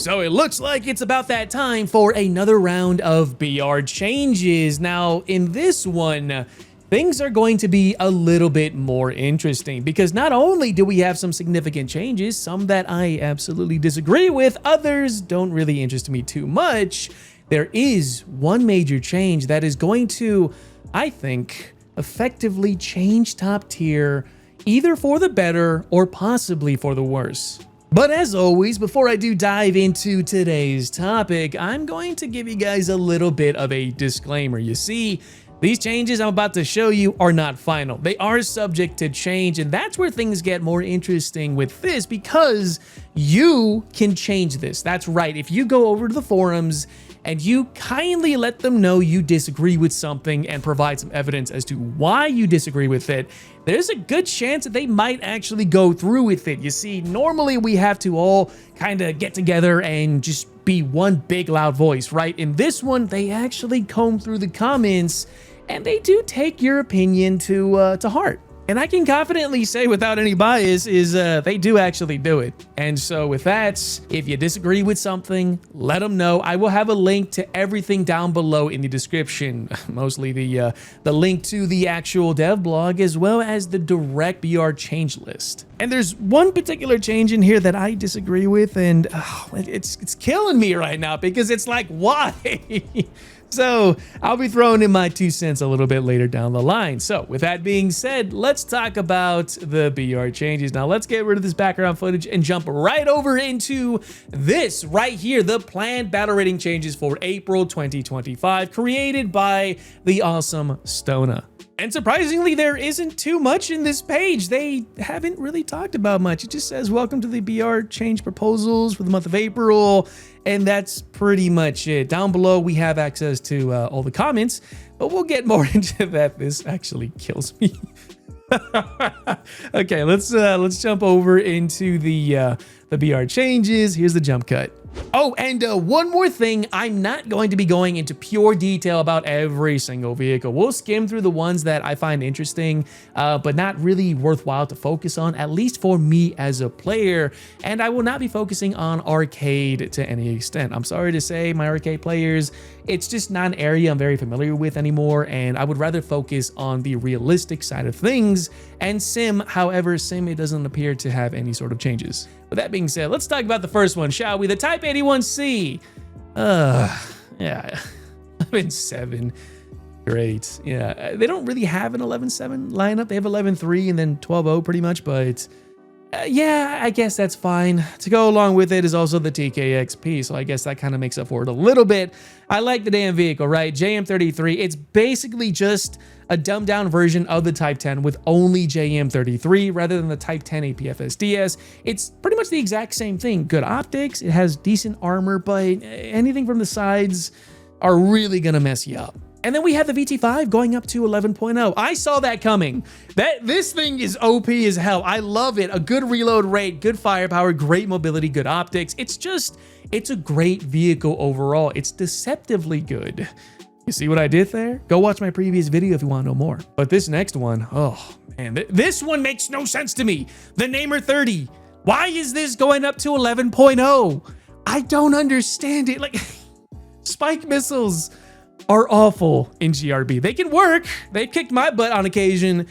So it looks like it's about that time for another round of BR changes. Now, in this one, things are going to be a little bit more interesting because not only do we have some significant changes, some that I absolutely disagree with, others don't really interest me too much. There is one major change that is going to, I think, effectively change top tier, either for the better or possibly for the worse. But as always, before I do dive into today's topic, I'm going to give you guys a little bit of a disclaimer. You see, these changes I'm about to show you are not final. They are subject to change, and that's where things get more interesting with this because you can change this. That's right. If you go over to the forums and you kindly let them know you disagree with something and provide some evidence as to why you disagree with it, there's a good chance that they might actually go through with it. You see, normally we have to all kind of get together and just be one big loud voice, right? In this one, they actually comb through the comments and they do take your opinion to heart. And I can confidently say without any bias is they do actually do it. And so with that, if you disagree with something, let them know. I will have a link to everything down below in the description, mostly the link to the actual dev blog as well as the direct BR change list. And there's one particular change in here that I disagree with, and it's killing me right now because it's like, why? So I'll be throwing in my 2 cents a little bit later down the line. So with that being said, let's talk about the BR changes. Now let's get rid of this background footage and jump right over into this right here, the planned battle rating changes for April 2025, created by the awesome Stona. And surprisingly, there isn't too much in this page. They haven't really talked about much. It just says, welcome to the BR change proposals for the month of April. And that's pretty much it. Down below, we have access to all the comments, but we'll get more into that. This actually kills me. Okay, let's jump over into the BR changes. Here's the jump cut. Oh, and one more thing, I'm not going to be going into pure detail about every single vehicle. We'll skim through the ones that I find interesting, but not really worthwhile to focus on, at least for me as a player. And I will not be focusing on arcade to any extent. I'm sorry to say, my arcade players, it's just not an area I'm very familiar with anymore, and I would rather focus on the realistic side of things. And Sim, however, Sim, it doesn't appear to have any sort of changes. With that being said, let's talk about the first one, shall we? The Type 81C. Yeah, 11.7. Great. Yeah, they don't really have an 11.7 lineup. They have 11.3 and then 12.0 pretty much, but yeah, I guess that's fine. To go along with it is also the TKXP, so I guess that kind of makes up for it a little bit. I like the damn vehicle, right? JM33, it's basically just a dumbed down version of the Type 10 with only JM33 rather than the Type 10 APFSDS. It's pretty much the exact same thing. Good optics, it has decent armor, but anything from the sides are really gonna mess you up. And then we have the VT5 going up to 11.0. I saw that coming. This thing is OP as hell. I love it. A good reload rate, good firepower, great mobility, good optics. It's a great vehicle overall. It's deceptively good. You see what I did there? Go watch my previous video if you want to know more. But this next one, oh man, this one makes no sense to me. The Namer 30. Why is this going up to 11.0? I don't understand it. Like, spike missiles are awful in GRB. They can work. They've kicked my butt on occasion,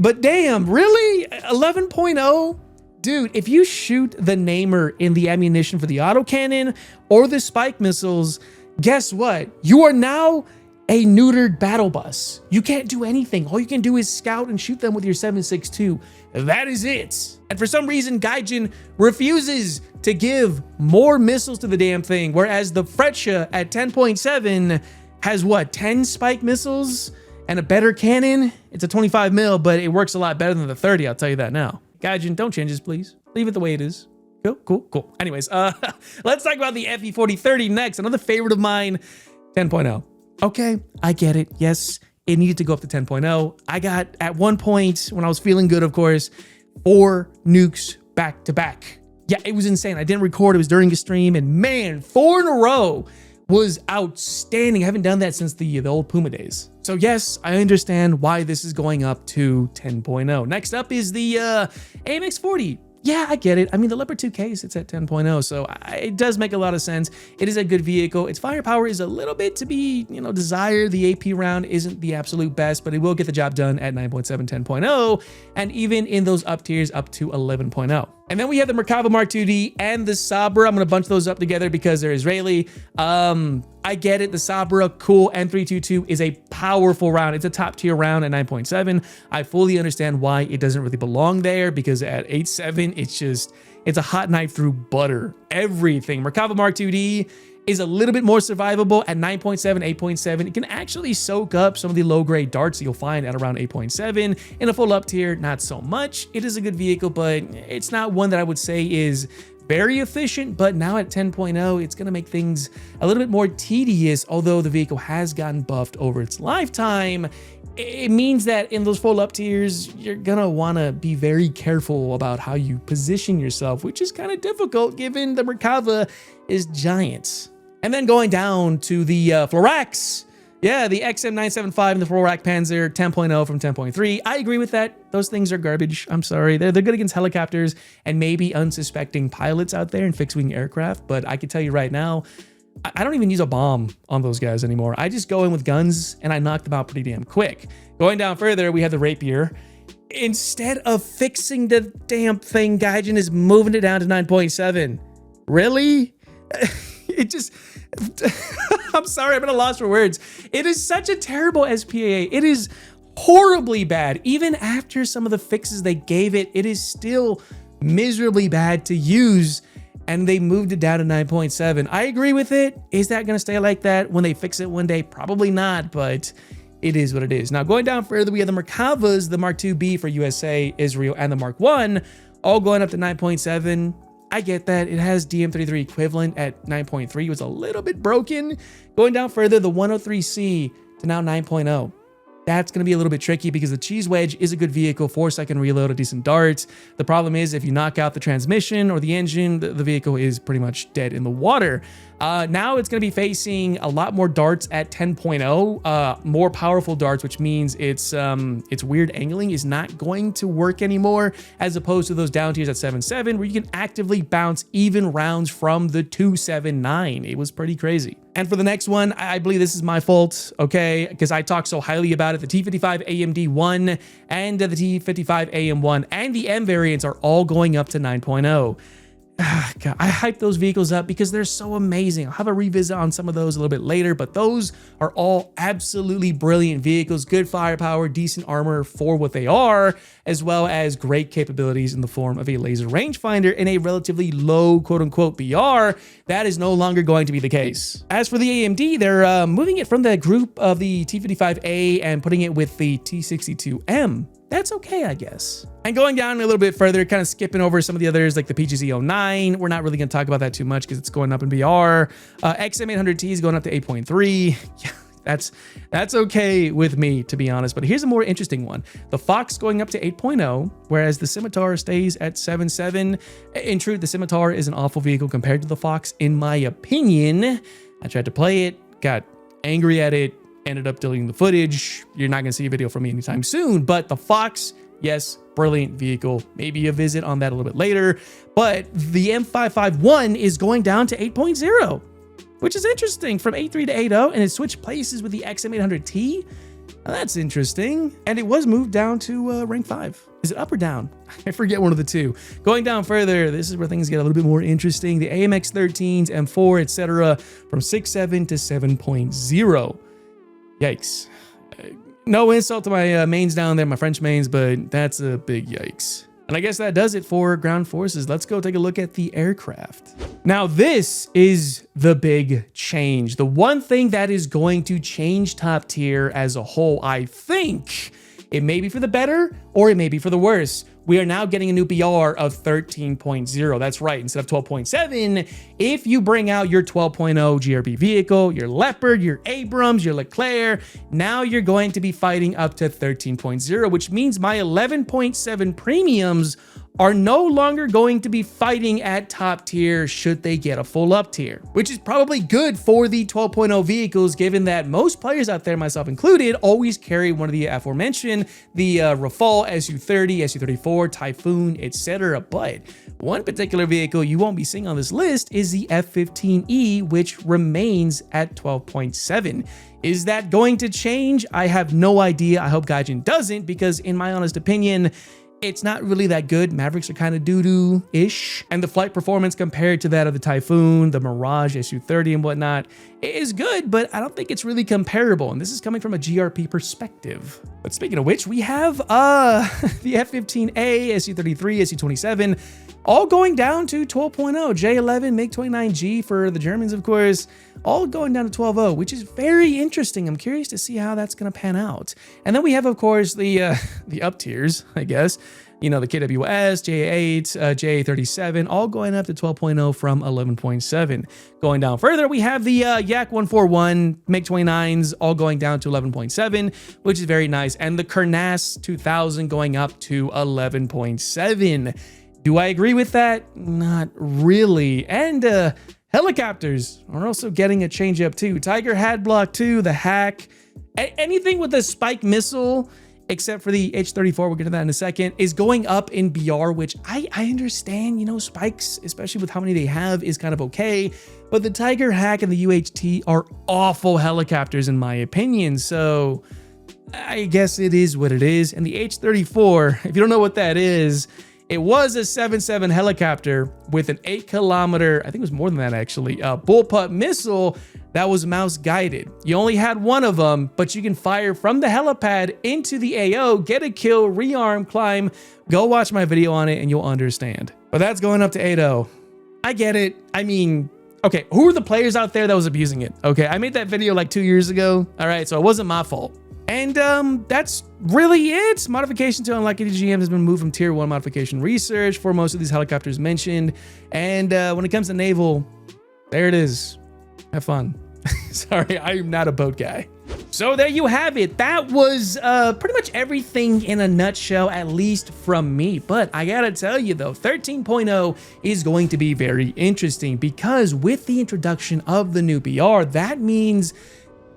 but damn, really? 11.0? Dude, if you shoot the Namer in the ammunition for the autocannon or the spike missiles, guess what? You are now a neutered battle bus. You can't do anything. All you can do is scout and shoot them with your 7.62. That is it. And for some reason, Gaijin refuses to give more missiles to the damn thing, whereas the Freccia at 10.7 has what, 10 spike missiles and a better cannon? It's a 25 mil, but it works a lot better than the 30, I'll tell you that now. Gaijin, don't change this, please. Leave it the way it is. Cool. Anyways, let's talk about the FE4030 next. Another favorite of mine, 10.0. Okay, I get it. Yes, it needed to go up to 10.0. I got, at one point, when I was feeling good, of course, 4 nukes back to back. Yeah, it was insane. I didn't record. It was during a stream, and man, 4 in a row was outstanding. I haven't done that since the old Puma days. So yes, I understand why this is going up to 10.0. Next up is the AMX40. yeah, I get it. I mean, the Leopard 2K sits at 10.0, so it does make a lot of sense. It is a good vehicle. Its firepower is a little bit to be, desired. The AP round isn't the absolute best, but it will get the job done at 9.7, 10.0, and even in those up tiers up to 11.0. And then we have the Merkava Mark IID and the Sabra. I'm going to bunch those up together because they're Israeli. I get it. The Sabra, cool. N322 is a powerful round. It's a top tier round at 9.7. I fully understand why it doesn't really belong there, because at 8.7, it's a hot knife through butter. Everything. Merkava Mark IID is a little bit more survivable at 9.7, 8.7. It can actually soak up some of the low-grade darts that you'll find at around 8.7. In a full up tier, not so much. It is a good vehicle, but it's not one that I would say is very efficient. But now at 10.0, it's going to make things a little bit more tedious. Although the vehicle has gotten buffed over its lifetime, it means that in those full up tiers, you're going to want to be very careful about how you position yourself, which is kind of difficult given the Merkava is giant. And then going down to the Florax. Yeah, the XM975 and the Florak Panzer 10.0 from 10.3. I agree with that. Those things are garbage. I'm sorry. They're good against helicopters and maybe unsuspecting pilots out there in fixed-wing aircraft. But I can tell you right now, I don't even use a bomb on those guys anymore. I just go in with guns and I knock them out pretty damn quick. Going down further, we have the Rapier. Instead of fixing the damn thing, Gaijin is moving it down to 9.7. Really? It just... I'm sorry, I'm at a loss for words. It is such a terrible SPAA. It is horribly bad. Even after some of the fixes they gave it, it is still miserably bad to use, and they moved it down to 9.7. I agree with it. Is that going to stay like that when they fix it one day? Probably not, but it is what it is. Now, going down further, we have the Merkavas, the Mark IIB for USA, Israel, and the Mark I, all going up to 9.7. I get that. It has DM33 equivalent at 9.3. It was a little bit broken. Going down further, the 103C to now 9.0. That's going to be a little bit tricky because the Cheese Wedge is a good vehicle, 4-second reload, a decent dart. The problem is if you knock out the transmission or the engine, the vehicle is pretty much dead in the water. Now it's going to be facing a lot more darts at 10.0, more powerful darts, which means its weird angling is not going to work anymore, as opposed to those down tiers at 7.7, where you can actively bounce even rounds from the 2.7.9. It was pretty crazy. And for the next one, I believe this is my fault, okay? Because I talk so highly about it. The T55 AMD1 and the T55 AM1 and the M variants are all going up to 9.0. God, I hype those vehicles up because they're so amazing. I'll have a revisit on some of those a little bit later, but those are all absolutely brilliant vehicles. Good firepower, decent armor for what they are, as well as great capabilities in the form of a laser rangefinder in a relatively low quote-unquote BR. That is no longer going to be the case. As for the AMD, they're moving it from the group of the T55A and putting it with the T62M. That's okay, I guess. And going down a little bit further, kind of skipping over some of the others like the PGZ09. We're not really going to talk about that too much because it's going up in BR. XM800T is going up to 8.3. Yeah, that's okay with me, to be honest. But here's a more interesting one. The Fox going up to 8.0, whereas the Scimitar stays at 7.7. In truth, the Scimitar is an awful vehicle compared to the Fox, in my opinion. I tried to play it, got angry at it, ended up deleting the footage. You're not going to see a video from me anytime soon, but the Fox, yes, brilliant vehicle. Maybe a visit on that a little bit later, but the M551 is going down to 8.0, which is interesting, from 8.3 to 8.0, and it switched places with the XM800T. That's interesting. And it was moved down to rank 5. Is it up or down? I forget, one of the two. Going down further, this is where things get a little bit more interesting. The AMX13s, M4, etc., from 6.7 to 7.0. Yikes. No insult to my mains down there, my French mains, but that's a big yikes. And I guess that does it for ground forces. Let's go take a look at the aircraft. Now, this is the big change. The one thing that is going to change top tier as a whole, I think. It may be for the better or it may be for the worse. We are now getting a new BR of 13.0. That's right. Instead of 12.7, if you bring out your 12.0 GRB vehicle, your Leopard, your Abrams, your Leclerc, now you're going to be fighting up to 13.0, which means my 11.7 premiums are no longer going to be fighting at top tier should they get a full up tier, which is probably good for the 12.0 vehicles, given that most players out there, myself included, always carry one of the aforementioned, the Rafale, SU-30, SU-34, Typhoon, etc. But one particular vehicle you won't be seeing on this list is the F-15E, which remains at 12.7. Is that going to change? I have no idea. I hope Gaijin doesn't, because in my honest opinion, it's not really that good. Mavericks are kind of doo-doo-ish. And the flight performance compared to that of the Typhoon, the Mirage, SU-30 and whatnot is good, but I don't think it's really comparable. And this is coming from a GRP perspective. But speaking of which, we have the F-15A, SU-33, SU-27, all going down to 12.0, J11, MiG-29G for the Germans, of course, all going down to 12.0, which is very interesting. I'm curious to see how that's going to pan out. And then we have, of course, the up tiers, I guess. You know, the KWS, JA8, JA37, all going up to 12.0 from 11.7. Going down further, we have the Yak 141, MiG-29s, all going down to 11.7, which is very nice. And the Kernas 2000 going up to 11.7. Do I agree with that? Not really. And helicopters are also getting a change up too. Tiger Had Block 2, the Hack, anything with a spike missile, except for the H-34, we'll get to that in a second, is going up in BR, which I understand, you know, spikes, especially with how many they have, is kind of okay. But the Tiger Hack and the UHT are awful helicopters in my opinion. So I guess it is what it is. And the H-34, if you don't know what that is, it was a 7.7 helicopter with an 8-kilometer, I think it was more than that actually, bullpup missile that was mouse guided. You only had one of them, but you can fire from the helipad into the AO, get a kill, rearm, climb. Go watch my video on it and you'll understand. But that's going up to 8.0. I get it. I mean, okay, who are the players out there that was abusing it? Okay, I made that video like 2 years ago. All right, so it wasn't my fault. And that's really it. Modification to Unlucky GM has been moved from tier 1 modification research for most of these helicopters mentioned. And when it comes to naval, there it is. Have fun. Sorry, I'm not a boat guy. So there you have it. That was pretty much everything in a nutshell, at least from me. But I gotta tell you though, 13.0 is going to be very interesting because with the introduction of the new BR, that means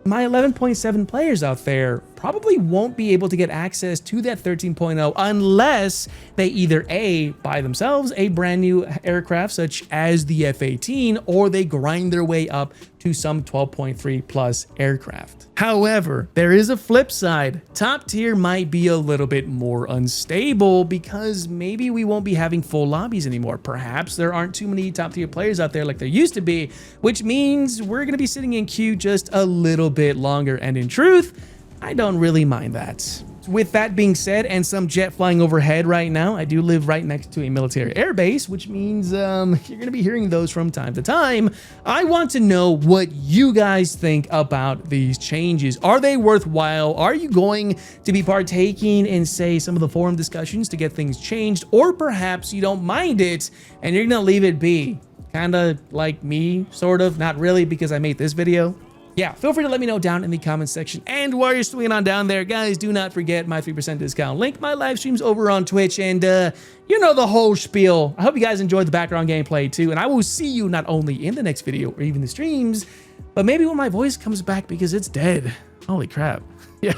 my 11.7 players out there probably won't be able to get access to that 13.0 unless they either A, buy themselves a brand new aircraft such as the F-18, or they grind their way up to some 12.3 plus aircraft. However, there is a flip side. Top tier might be a little bit more unstable because maybe we won't be having full lobbies anymore. Perhaps there aren't too many top tier players out there like there used to be, which means we're going to be sitting in queue just a little bit longer. And in truth, I don't really mind that. With that being said, and some jet flying overhead right now, I do live right next to a military airbase, which means you're going to be hearing those from time to time. I want to know what you guys think about these changes. Are they worthwhile? Are you going to be partaking in, say, some of the forum discussions to get things changed? Or perhaps you don't mind it and you're going to leave it be? Kind of like me, sort of. Not really, because I made this video. Yeah, feel free to let me know down in the comments section. And while you're swinging on down there, guys, do not forget my 3% discount link, my live streams over on Twitch, and you know the whole spiel. I hope you guys enjoyed the background gameplay too, and I will see you not only in the next video or even the streams, but maybe when my voice comes back because it's dead. Holy crap. Yeah,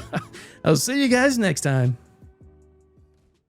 I'll see you guys next time.